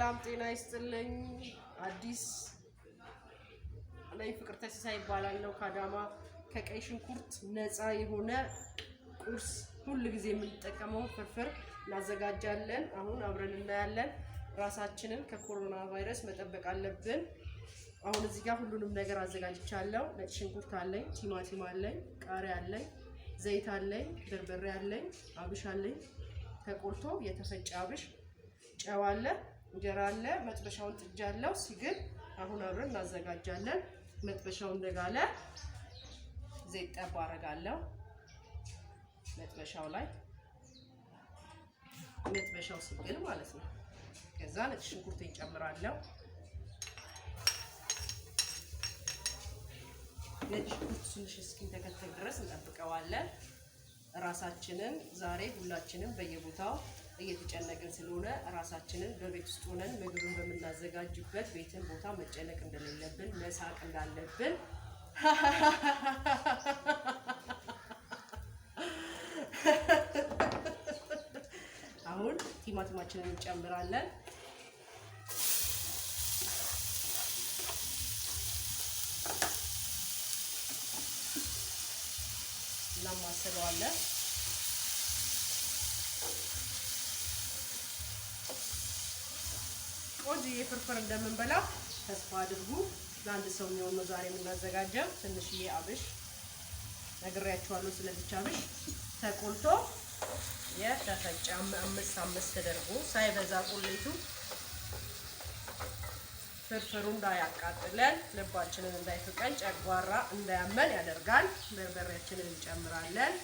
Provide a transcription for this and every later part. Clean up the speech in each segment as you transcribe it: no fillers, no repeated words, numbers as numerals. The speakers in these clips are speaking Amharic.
ሰላም ጤና ይስጥልኝ። አዲስ ላይ ፍቅር ተሲሳይ ይባላልው ካዳማ ከቀይ ሽንኩርት ነፃ የሆነ ቁርስ ሁሉ ጊዜ የምንጠቀመው ፍርፍር እናዘጋጃለን። አሁን አብረን እናያለን። ራሳችንን ከኮሮና ቫይረስ መጠበቅ አለብን። አሁን እዚህ ጋር ሁሉንም ነገር አዘጋጅቻለሁ። ነጭ ሽንኩርት አለኝ፣ ቲማቲም አለኝ፣ ቃሪያ አለኝ፣ ዘይት አለኝ፣ በርበሬ አለኝ፣ አብሽ አለኝ፣ ተቆርጦ የተፈጨ አብሽ፣ ጨው አለ፣ እንጀራ አለ። መጥበሻውን ጥጃለሁ። ሲግል አሁን አብረን እናዘጋጃለን። መጥበሻው እንደጋለ ዘይት ጠብ አደርጋለሁ። መጥበሻው ላይ መጥበሻው ሲግል ማለት ነው። ከዛ ነጭ ሽንኩርት እንጨምራለሁ። ነጭ ሽንኩርት ትንሽ እስኪንተከተክ ድረስ እንጠብቀዋለን። ራሳችንን ዛሬ ሁላችንም በየቦታው እየተጨነቅን ስለሆነ ራሳችንን በቤት ውስጥ ሆነን ምግብን በመናዘጋጅበት ቤትን ቦታ መጨነቅ እንደሌለብን መሳቅ እንዳለብን አሁን ቲማቲማችንን እንጨምራለን። እናማስለዋለን። ቆንጆ የፍርፍር እንደምንበላ ተስፋ አድርጉ። ለአንድ ሰው የሚሆን ነው ዛሬ የምናዘጋጀው። ትንሽዬ አብሽ ነግሬያችኋለሁ። ስለዚህ አብሽ ተቆልቶ የተፈጨ አምስት ተደርጎ ሳይበዛ ቁሌቱ ፍርፍሩ እንዳያቃጥለን ልባችንን እንዳይፍቀን ጨጓራ እንዳያመን ያደርጋል። በርበሬያችንን እንጨምራለን።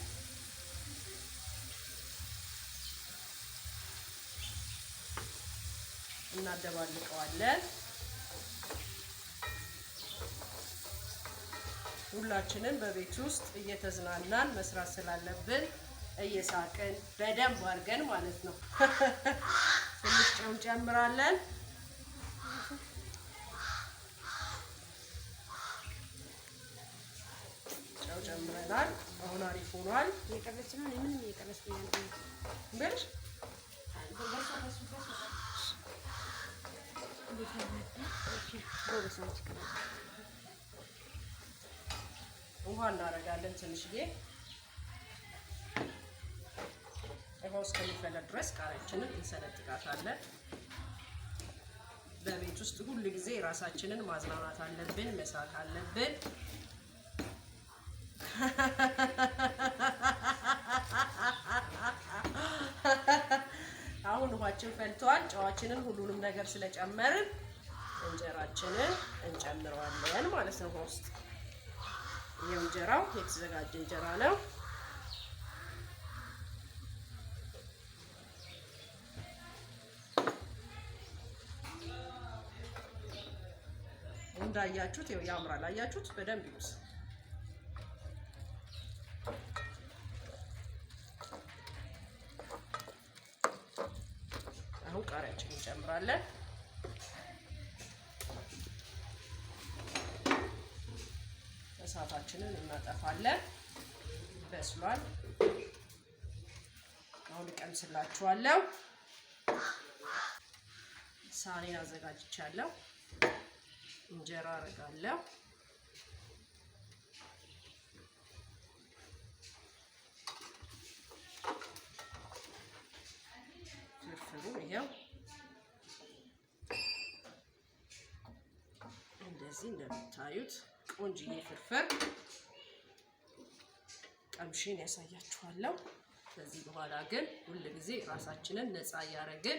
እናደባልቀዋለን። ሁላችንም በቤት ውስጥ እየተዝናናን መስራት ስላለብን እየሳቅን በደንብ አድርገን ማለት ነው። ትንሽ ጨው እንጨምራለን። ጨው ጨምረናል። አሁን አሪፍ ሆኗል። የቀረችና ምንም የቀረችኝ ብልሽ ውሃ እናደርጋለን ትንሽዬ። ውሃው እስከሚፈላ ድረስ ቃሪያችንን እንሰነጥቃታለን። በቤት ውስጥ ሁሉ ጊዜ ራሳችንን ማዝናናት አለብን፣ መሳቅ አለብን። አሁን ውሃችን ፈልቷል። ጨዋችንን ሁሉንም ነገር ስለጨመርን እንጀራችንን እንጨምረዋለን ማለት ነው። ውስጥ የእንጀራው የተዘጋጀ እንጀራ ነው። እንዳያችሁት ይኸው ያምራል። አያችሁት? በደንብ ይውስ አሁን ቃሪያችንን እንጨምራለን። እሳታችንን እናጠፋለን። በስሏል። አሁን እቀምስላችኋለሁ። ሳህኔን አዘጋጅቻለሁ። እንጀራ አደርጋለሁ። ፍርፍሩ ይሄው እንደዚህ እንደምታዩት ቆንጆዬ ፍርፍር ቀምሼን ያሳያችኋለሁ። ከዚህ በኋላ ግን ሁሉ ጊዜ ራሳችንን ነፃ እያደረግን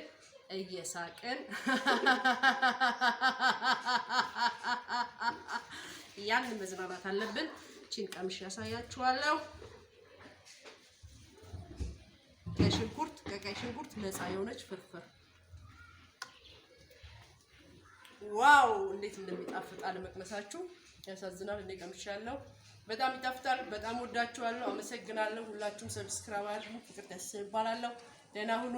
እየሳቅን ያን መዝናናት አለብን። እቺን ቀምሼ ያሳያችኋለሁ። ከቀይ ሽንኩርት ነፃ የሆነች ፍርፍር ዋው! እንዴት እንደሚጣፍጥ አለመቅመሳችሁ ያሳዝናል። እኔ ቀምሻለሁ። በጣም ይጣፍጣል። በጣም ወዳችኋለሁ። አመሰግናለሁ። ሁላችሁም ሰብስክራይብ አድርጉ። ፍቅር ተሲሳይ ይባላለሁ። ደህና ሁኑ።